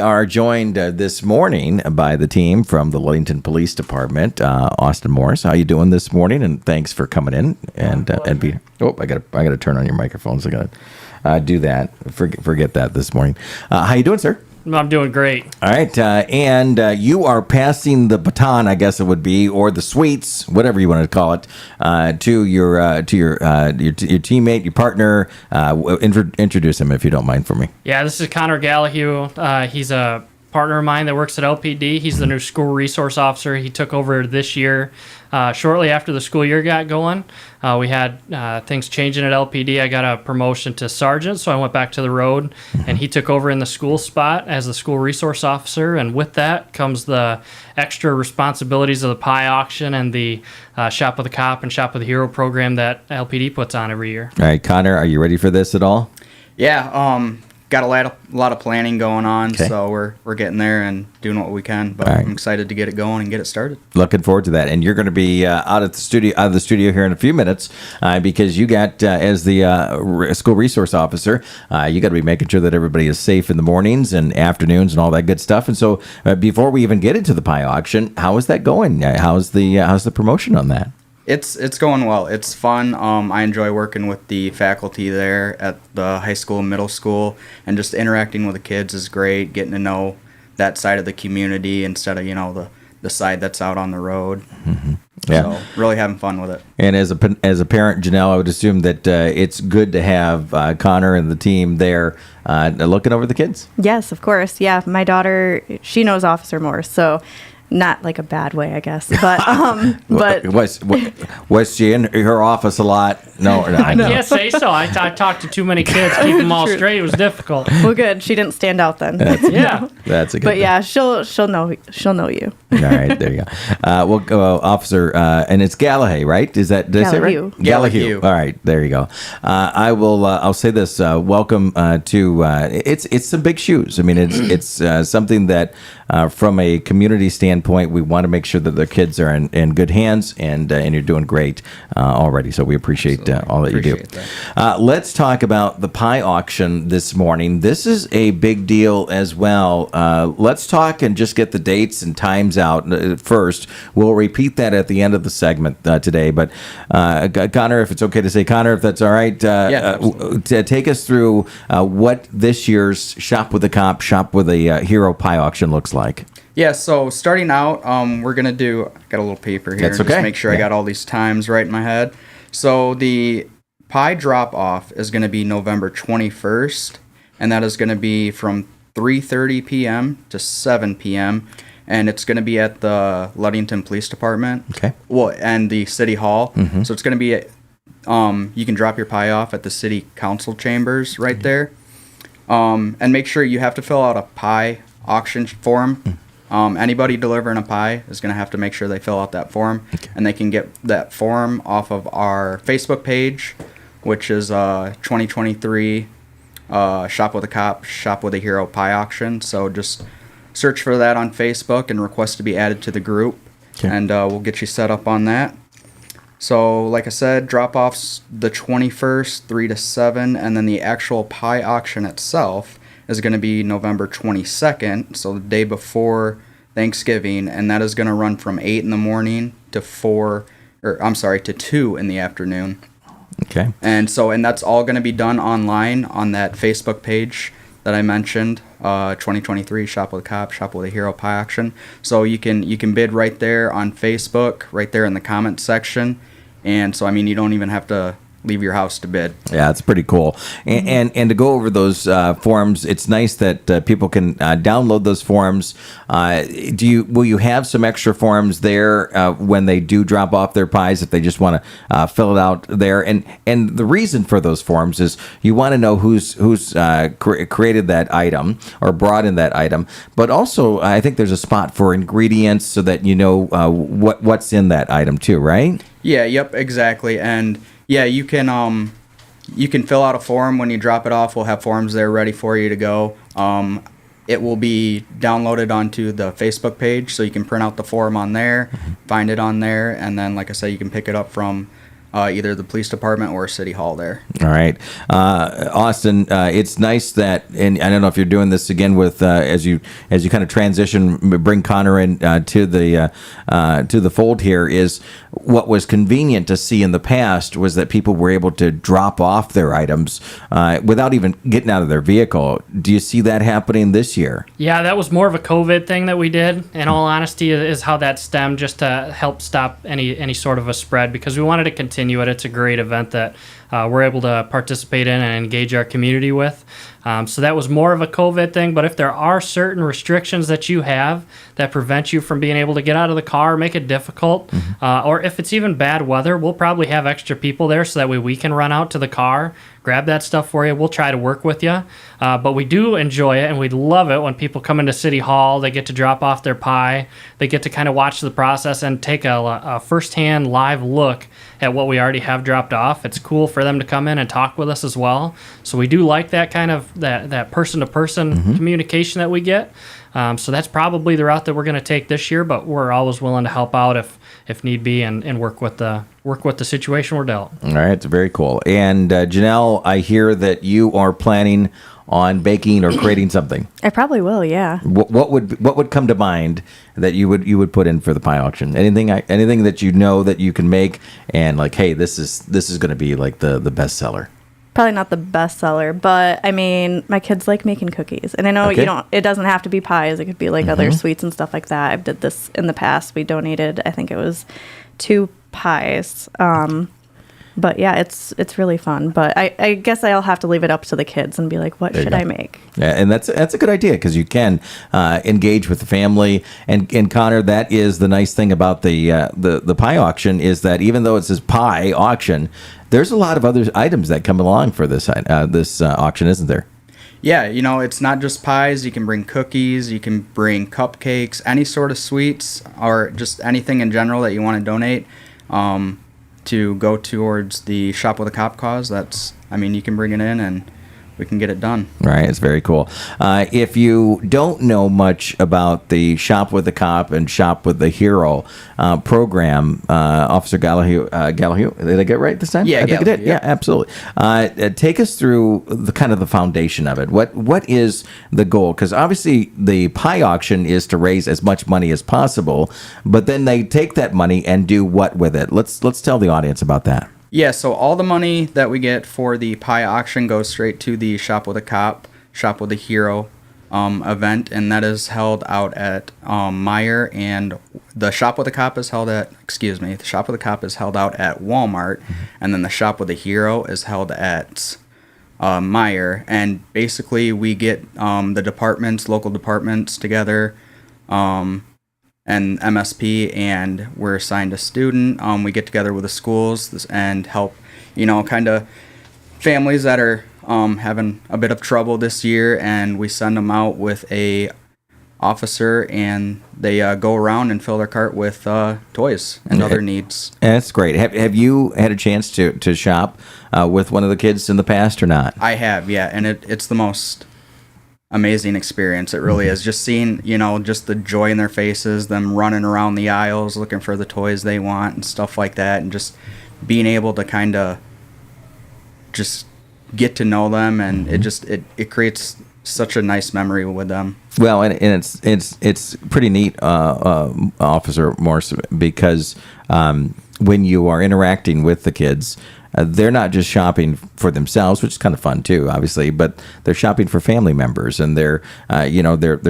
Are joined this morning by the team from the Ludington Police Department. Austin Morris, how you doing this morning? And thanks for coming in. And be. Oh, I got to turn on your microphones. I got to do that. Forget that this morning. How you doing, sir? I'm doing great. All right, and you are passing the baton, I guess it would be, or the sweets, whatever you want to call it, to your teammate, your partner. Introduce him if you don't mind for me. Yeah, this is Connor Gallahue. He's a partner of mine that works at LPD. He's the new school resource officer. He took over this year. Shortly after the school year got going, we had things changing at LPD. I got a promotion to sergeant, so I went back to the road, and he took over in the school spot as the school resource officer. And with that comes the extra responsibilities of the pie auction and the Shop with a Cop and Shop with a Hero program that LPD puts on every year. All right, Connor, are you ready for this at all? Yeah, got a lot of planning going on, okay. So we're getting there and doing what we can. But right. I'm excited to get it going and get it started. Looking forward to that. And you're going to be out of the studio here in a few minutes because you got as the school resource officer, you got to be making sure that everybody is safe in the mornings and afternoons and all that good stuff. And so before we even get into the pie auction, how is that going? How's the promotion on that? It's going well. It's fun. I enjoy working with the faculty there at the high school and middle school, and just interacting with the kids is great. Getting to know that side of the community instead of the side that's out on the road. Mm-hmm. Yeah, so really having fun with it. And as a parent, Janelle, I would assume that it's good to have Connor and the team there looking over the kids. Yes, of course. Yeah, my daughter, she knows Officer Morse, so. Not like a bad way, I guess, but was she in her office a lot? No, I can't say so. I talked to too many kids, keep them all straight. It was difficult. Well, good. She didn't stand out then. That's a good thing. But yeah, she'll know you. All right, there you go. Officer, and it's Gallahue, right? Did I say right? Gallahue. All right, there you go. I'll say this. Welcome to. It's some big shoes. I mean, it's something that from a community standpoint, we want to make sure that the kids are in good hands, and you're doing great already. So we appreciate all that you do. Let's talk about the pie auction this morning. This is a big deal as well. Let's talk and just get the dates and times out first. We'll repeat that at the end of the segment today. But Connor, if it's okay to say, Connor, if that's all right, take us through what this year's Shop with a Cop, Shop with a Hero pie auction looks like. Yeah, so starting out, we're going to do, I got a little paper here. That's okay. Just make sure I got all these times right in my head. So the pie drop-off is going to be November 21st, and that is going to be from 3:30 p.m. to 7 p.m., and it's going to be at the Ludington Police Department. Okay. Well, and the City Hall. Mm-hmm. So it's going to be, you can drop your pie off at the City Council chambers right there. And make sure you have to fill out a pie auction form. Anybody delivering a pie is going to have to make sure they fill out that form, and they can get that form off of our Facebook page, which is 2023 Shop with a Cop, Shop with a Hero pie auction. So just search for that on Facebook and request to be added to the group, and we'll get you set up on that. So like I said, drop-offs the 21st, 3 to 7, and then the actual pie auction itself is going to be November 22nd, so the day before Thanksgiving, and that is going to run from 8 in the morning to 2 in the afternoon. Okay. And that's all going to be done online on that Facebook page that I mentioned, 2023 Shop with a Cop, Shop with a Hero pie auction. So you can bid right there on Facebook, right there in the comment section. And so, I mean, you don't even have to leave your house to bid. Yeah, it's pretty cool. And to go over those forms, it's nice that people can download those forms. Will you have some extra forms there when they do drop off their pies if they just want to fill it out there? And the reason for those forms is you want to know who's created that item or brought in that item. But also, I think there's a spot for ingredients so that you know what's in that item too, right? Yeah. Yep. Exactly. And yeah, you can fill out a form when you drop it off. We'll have forms there ready for you to go. It will be downloaded onto the Facebook page, so you can print out the form on there, find it on there, and then, like I said, you can pick it up from either the police department or City Hall there. All right, Austin. It's nice that, and I don't know if you're doing this again with as you kind of transition, bring Connor in to the fold. Here is what was convenient to see in the past was that people were able to drop off their items without even getting out of their vehicle. Do you see that happening this year? Yeah, that was more of a COVID thing that we did. In all honesty, is how that stemmed, just to help stop any sort of a spread, because we wanted to continue it. It's a great event that we're able to participate in and engage our community with. So that was more of a COVID thing. But if there are certain restrictions that you have that prevent you from being able to get out of the car, make it difficult, or if it's even bad weather, we'll probably have extra people there so that way we can run out to the car, grab that stuff for you. We'll try to work with you. But we do enjoy it, and we love it when people come into City Hall. They get to drop off their pie. They get to kind of watch the process and take a firsthand live look at what we already have dropped off. It's cool for them to come in and talk with us as well. So we do like that kind of that person-to-person communication that we get. So that's probably the route that we're going to take this year, but we're always willing to help out if need be and work with the situation we're dealt. All right, it's very cool. And Janelle, I hear that you are planning on baking or creating something. I probably will, yeah. What would come to mind that you would put in for the pie auction? Anything that you know that you can make and like, hey, this is going to be like the best seller. Probably not the best seller, but I mean, my kids like making cookies, and I know it doesn't have to be pies. It could be like other sweets and stuff like that. I've did this in the past. We donated, I think it was 2 pies. But yeah, it's really fun. But I guess I'll have to leave it up to the kids and be like, what should I make? Yeah, and that's a good idea because you can engage with the family. And Connor, that is the nice thing about the pie auction is that even though it says pie auction, there's a lot of other items that come along for this auction, isn't there? Yeah, it's not just pies. You can bring cookies, you can bring cupcakes, any sort of sweets, or just anything in general that you want to donate to go towards the Shop with a Cop cause. You can bring it in and we can get it done. Right, it's very cool. If you don't know much about the Shop with the Cop and Shop with the Hero program, Officer Gallahue, did I get it right this time? Yeah, I think I did. Yeah, absolutely. Take us through the foundation of it. What is the goal? Because obviously the pie auction is to raise as much money as possible, but then they take that money and do what with it? Let's tell the audience about that. Yeah, so all the money that we get for the pie auction goes straight to the Shop with a Cop, Shop with a Hero event, and that is held out at Meijer, and the Shop with a Cop is held at, the Shop with a Cop is held out at Walmart, and then the Shop with a Hero is held at Meijer, and basically we get the local departments together, and MSP, and we're assigned a student. We get together with the schools and help, kind of families that are having a bit of trouble this year, and we send them out with a officer, and they go around and fill their cart with toys and other needs. That's great. Have you had a chance to shop with one of the kids in the past or not? I have, yeah, and it's the most amazing experience. It really is. Just seeing, just the joy in their faces, them running around the aisles looking for the toys they want and stuff like that, and just being able to kind of just get to know them, and it creates such a nice memory with them. Well, and it's pretty neat, Officer Morse, because when you are interacting with the kids, they're not just shopping for themselves, which is kind of fun too, obviously, but they're shopping for family members, and they're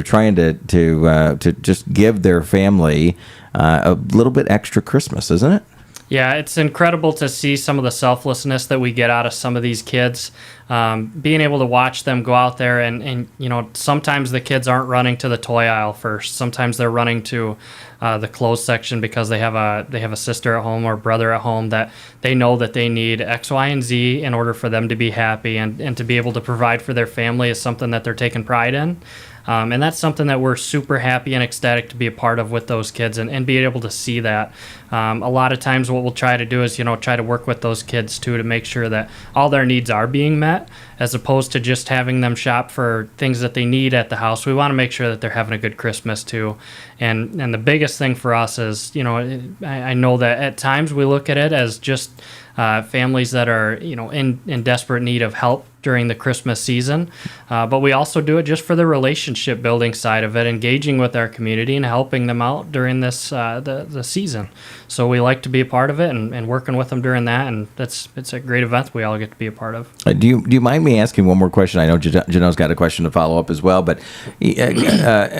trying to just give their family a little bit extra Christmas, isn't it? Yeah, it's incredible to see some of the selflessness that we get out of some of these kids. Being able to watch them go out there and sometimes the kids aren't running to the toy aisle first. Sometimes they're running to the clothes section because they have a sister at home or brother at home that they know that they need X, Y, and Z in order for them to be happy, and to be able to provide for their family is something that they're taking pride in. And that's something that we're super happy and ecstatic to be a part of with those kids and be able to see that. A lot of times what we'll try to do is, try to work with those kids too to make sure that all their needs are being met, as opposed to just having them shop for things that they need at the house. We want to make sure that they're having a good Christmas too. And the biggest thing for us is, I know that at times we look at it as just families that are, in desperate need of help during the Christmas season. But we also do it just for the relationship building side of it, engaging with our community and helping them out during this the season. So we like to be a part of it and working with them during that, and it's a great event we all get to be a part of. Do you mind me asking one more question? I know Janelle's got a question to follow up as well, but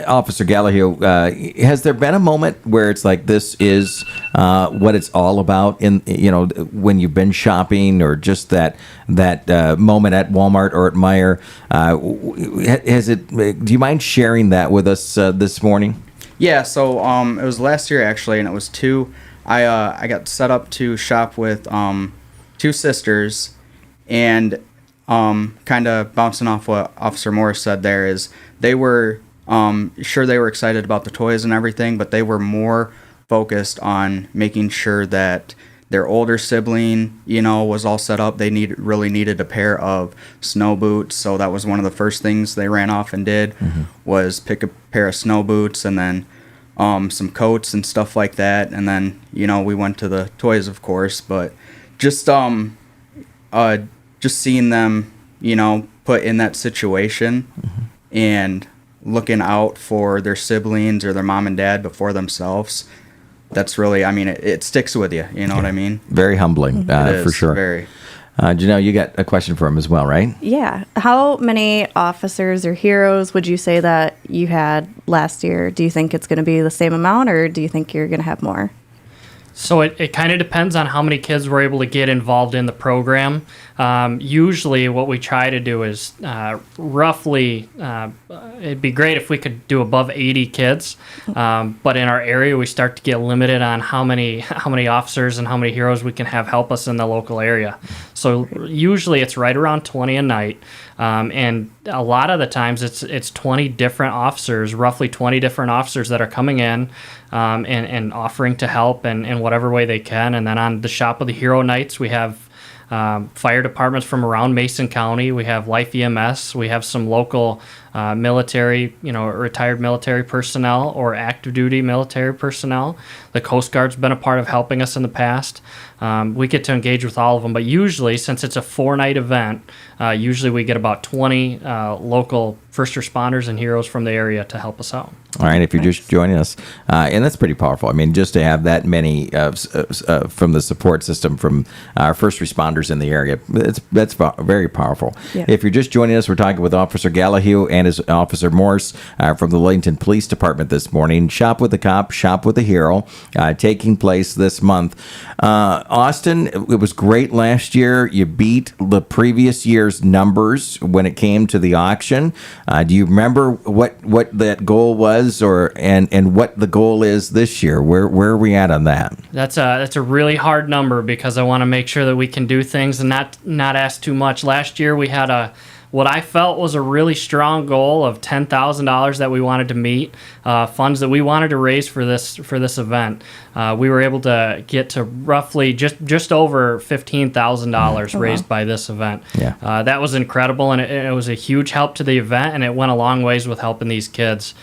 Officer Gallagher, has there been a moment where it's like this is what it's all about in when you've been shopping, or just that moment at Walmart or at Meijer? Do you mind sharing that with us this morning? Yeah, so it was last year actually, and it was I got set up to shop with two sisters, and kind of bouncing off what Officer Morris said there is they were sure they were excited about the toys and everything, but they were more focused on making sure that their older sibling, was all set up. They really needed a pair of snow boots, so that was one of the first things they ran off and did, was pick a pair of snow boots, and then some coats and stuff like that. And then, we went to the toys, of course, but just seeing them, put in that situation and looking out for their siblings or their mom and dad before themselves, that's really, it sticks with you. You know what I mean? Very humbling, for sure. Very. Janelle, you got a question for him as well, right? Yeah. How many officers or heroes would you say that you had last year? Do you think it's going to be the same amount, or do you think you're going to have more? So it kind of depends on how many kids we're able to get involved in the program. Usually what we try to do is roughly, it'd be great if we could do above 80 kids, but in our area we start to get limited on how many officers and how many heroes we can have help us in the local area. So usually it's right around 20 a night, and a lot of the times it's 20 different officers, roughly 20 different officers that are coming in and offering to help in whatever way they can. And then on the Shop of the Hero nights, we have fire departments from around Mason County. We have Life EMS. We have some local military, retired military personnel or active duty military personnel. The Coast Guard's been a part of helping us in the past. We get to engage with all of them, but usually, since it's a 4-night event, usually we get about 20 local first responders and heroes from the area to help us out. All right, if you're just joining us, and that's pretty powerful. Just to have that many from the support system from our first responders in the area, that's very powerful. Yeah. If you're just joining us, we're talking with Officer Gallagher and his Officer Morse from the Ludington Police Department this morning. Shop with the Cop, Shop with the Hero, taking place this month. Austin, it was great last year. You beat the previous year's numbers when it came to the auction. Do you remember what that goal was, and what the goal is this year? Where are we at on that? That's a really hard number, because I want to make sure that we can do things and not ask too much. Last year we had what I felt was a really strong goal of $10,000 that we wanted to meet, funds that we wanted to raise for this event. We were able to get to roughly just over $15,000 raised by this event. Yeah. That was incredible, and it was a huge help to the event, and it went a long ways with helping these kids.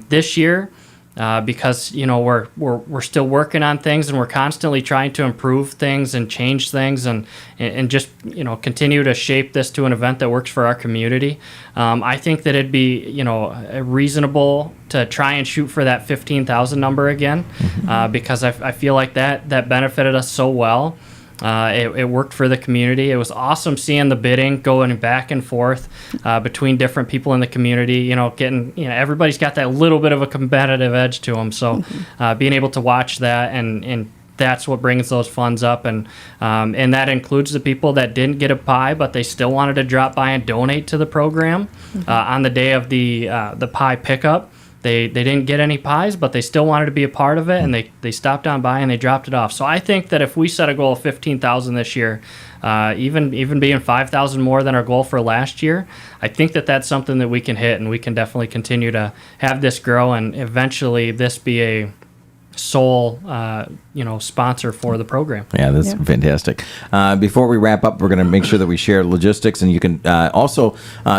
This year, because we're still working on things, and we're constantly trying to improve things and change things and just continue to shape this to an event that works for our community. I think that it'd be reasonable to try and shoot for that 15,000 number again, because I feel like that benefited us so well. It worked for the community. It was awesome seeing the bidding going back and forth between different people in the community. Everybody's got that little bit of a competitive edge to them. So being able to watch that and that's what brings those funds up, and that includes the people that didn't get a pie, but they still wanted to drop by and donate to the program on the day of the pie pickup. They didn't get any pies, but they still wanted to be a part of it, and they stopped on by and they dropped it off. So I think that if we set a goal of $15,000 this year, even being 5,000 more than our goal for last year, I think that's something that we can hit, and we can definitely continue to have this grow and eventually this be a sole sponsor for the program. Yeah, that's fantastic. Before we wrap up, we're going to make sure that we share logistics, and you can also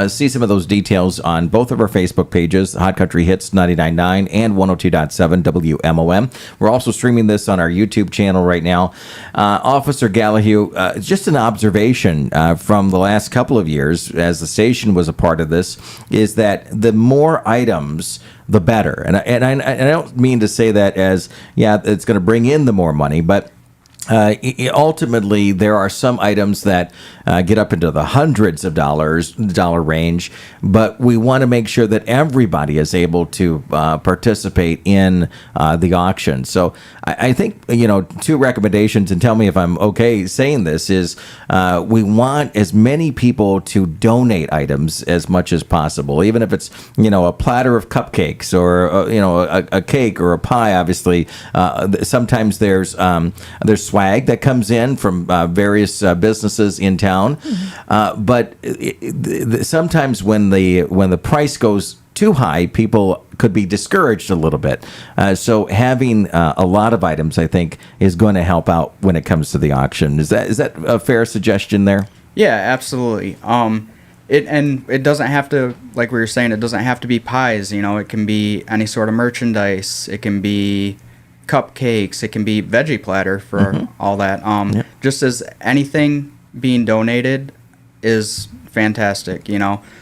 see some of those details on both of our Facebook pages, Hot Country Hits 99.9 and 102.7 WMOM. We're also streaming this on our YouTube channel right now. Officer Gallahue, just an observation from the last couple of years as the station was a part of this, is that the more items, the better. And I don't mean to say that as, it's going to bring in the more money, but ultimately, there are some items that get up into the hundreds of dollar range, but we want to make sure that everybody is able to participate in the auction. So I think, two recommendations, and tell me if I'm okay saying this, is we want as many people to donate items as much as possible, even if it's, a platter of cupcakes or, a cake or a pie. Obviously, sometimes there's swag that comes in from various businesses in town, but sometimes when the price goes too high, people could be discouraged a little bit. So having a lot of items, I think, is going to help out when it comes to the auction. Is that a fair suggestion there? Yeah, absolutely. It doesn't have to, like we were saying, it doesn't have to be pies. It can be any sort of merchandise. It can be cupcakes, it can be veggie platter for all that. Just as anything being donated is fantastic,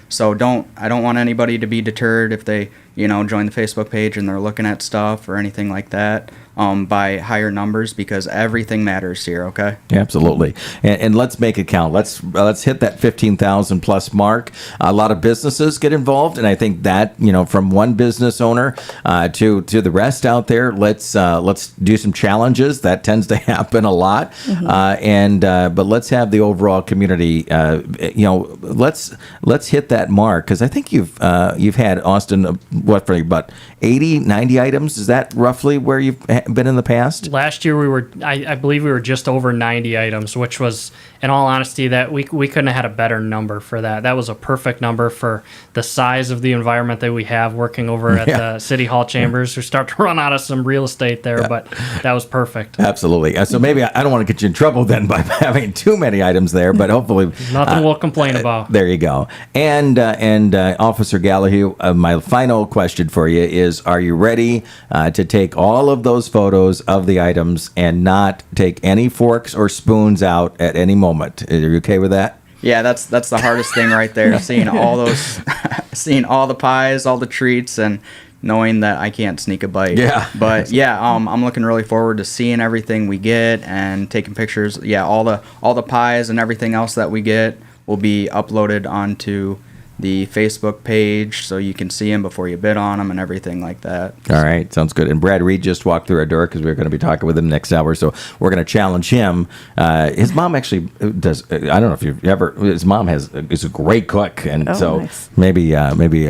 So I don't want anybody to be deterred if they, join the Facebook page and they're looking at stuff or anything like that by higher numbers, because everything matters here, okay? Yeah, absolutely. And let's make it count. Let's hit that 15,000 plus mark. A lot of businesses get involved, and I think that, from one business owner to the rest out there, let's do some challenges. That tends to happen a lot. But let's have the overall community, let's hit that mark, because I think you've had, Austin, for about 80, 90 items? Is that roughly where you've been in the past? Last year I believe we were just over 90 items, which was, in all honesty, that we couldn't have had a better number for that. That was a perfect number for the size of the environment that we have working over at the City Hall chambers. We start to run out of some real estate there, but that was perfect. Absolutely. So maybe I don't want to get you in trouble then by having too many items there, but hopefully nothing we'll complain about. There you go. And Officer Gallahue, my final question for you is: are you ready to take all of those photos of the items and not take any forks or spoons out at any moment? Are you okay with that? Yeah, that's the hardest thing right there. Seeing all the pies, all the treats, and knowing that I can't sneak a bite. Yeah. But I'm looking really forward to seeing everything we get and taking pictures. Yeah, all the pies and everything else that we get will be uploaded onto the Facebook page, so you can see them before you bid on them and everything like that. All right, sounds good. And Brad Reed just walked through our door because we're going to be talking with him next hour, so we're going to challenge him. His mom actually does. I don't know if you've ever. His mom is a great cook, and nice. maybe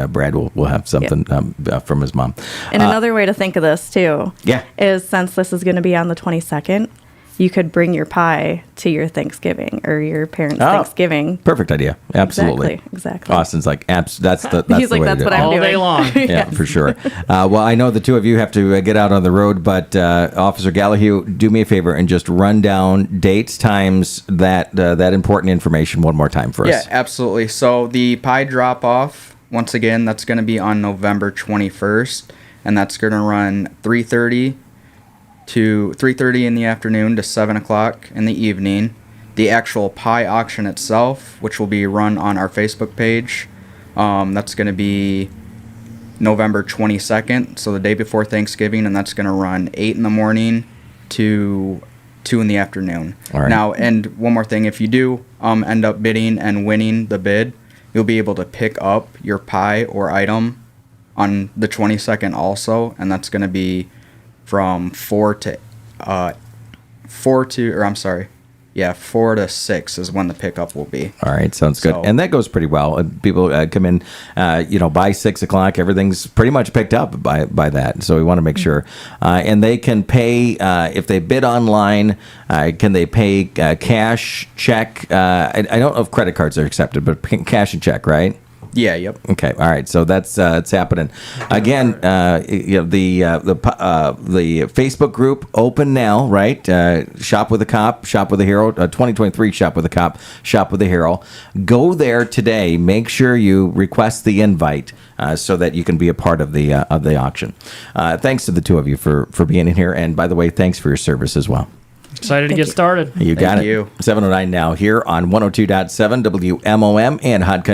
Brad will have something from his mom. And another way to think of this too, is since this is going to be on the 22nd. You could bring your pie to your Thanksgiving or your parents' Thanksgiving. Perfect idea. Absolutely. Exactly. Austin's like, that's the He's like, that's what I'm doing. All day long. Yeah, for sure. Well, I know the two of you have to get out on the road, but Officer Gallahue, do me a favor and just run down dates, times, that important information one more time for us. Yeah, absolutely. So the pie drop-off, once again, that's going to be on November 21st, and that's going to run 3:30 in the afternoon to 7 o'clock in the evening. The actual pie auction itself, which will be run on our Facebook page, that's going to be November 22nd, so the day before Thanksgiving, and that's going to run 8 in the morning to 2 in the afternoon. All right. Now, and one more thing, if you do end up bidding and winning the bid, you'll be able to pick up your pie or item on the 22nd also, and that's going to be from 4 to Yeah, 4 to 6 is when the pickup will be. All right, sounds good. So- And that goes pretty well. People come in, by 6 o'clock. Everything's pretty much picked up by that. So we want to make sure. And they can pay, if they bid online, can they pay cash, check? I don't know if credit cards are accepted, but cash and check, right? Yeah, yep. Okay, all right. So that's it's happening again. The Facebook group open now, right? Shop with a Cop, Shop with a Hero. 2023 Shop with a Cop, Shop with a Hero. Go there today. Make sure you request the invite so that you can be a part of the auction. Thanks to the two of you for being in here, and by the way, thanks for your service as well. Excited to Thank get you. started. You got Thank it. you. 7:09 now here on 102.7 WMOM and Hot Country.